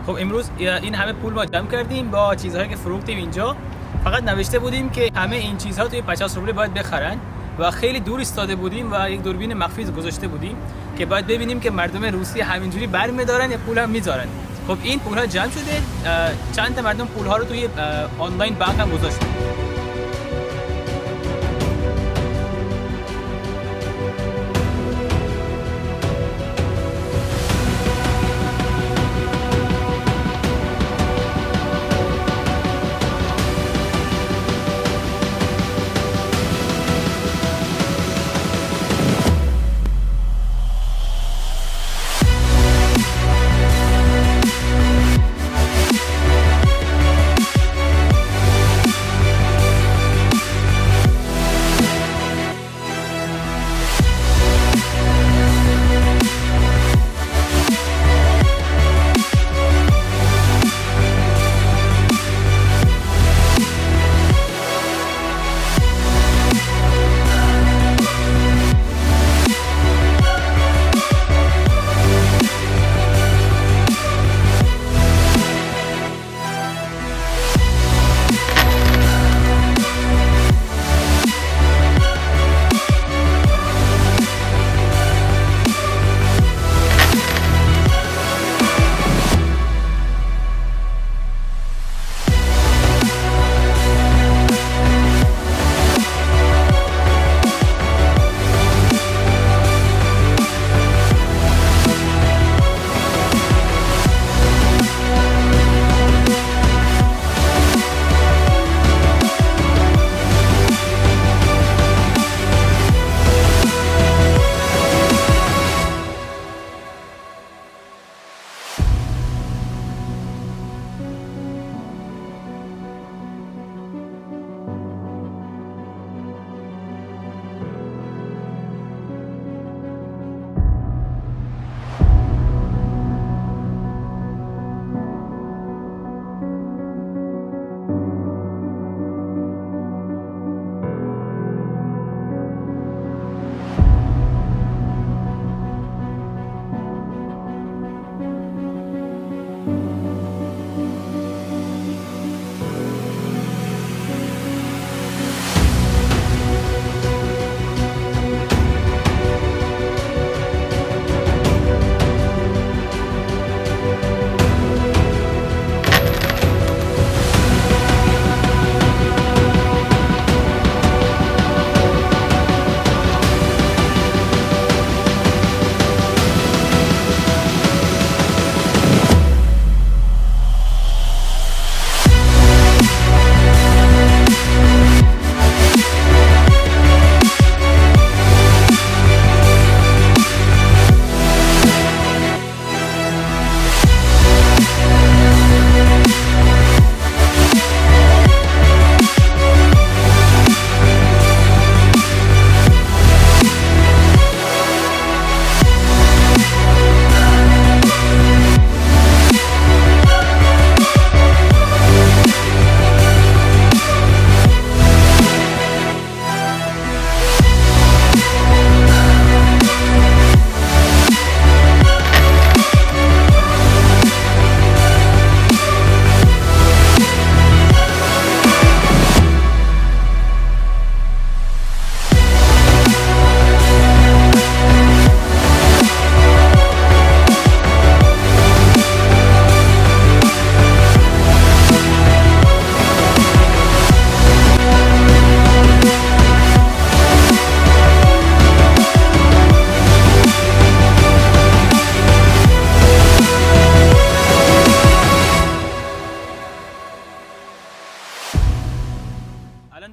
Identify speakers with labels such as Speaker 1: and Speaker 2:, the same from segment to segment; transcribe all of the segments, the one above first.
Speaker 1: خب امروز این همه پول ما جمع کردیم با چیزهایی که فروختیم اینجا. فقط نوشته بودیم که همه این چیزها توی 50 روبل باید بخرن و خیلی دور ایستاده بودیم و یک دوربین مخفی گذاشته بودیم که باید ببینیم که مردم روسی همینجوری برمی‌دارن یا پول هم میذارن. خب این پول ها جمع شده، چند تا مردم پول ها رو توی آنلاین بانک هم گذاشتن.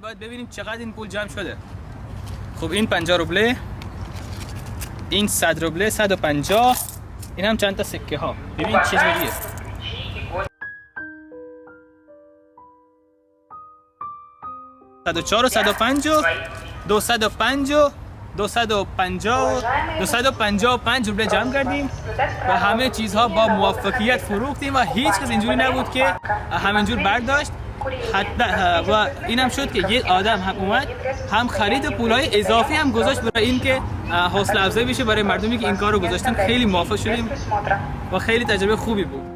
Speaker 1: باید ببینیم چقدر این پول جمع شده. خب این 50 روبله، این 100 روبله، 150، این هم چند تا سکه ها. ببین چه جوریه. $104 و 150 255 روبله جمع کردیم و همه چیزها با موفقیت فروختیم و هیچ کس اینجوری نبود که همینجور برداشت. و اینم شد که یک آدم هم اومد هم خرید پولای اضافی هم گذاشت برای اینکه حوصله افزایی بشه برای مردمی که این کار رو گذاشتن. خیلی موفق شدیم و خیلی تجربه خوبی بود.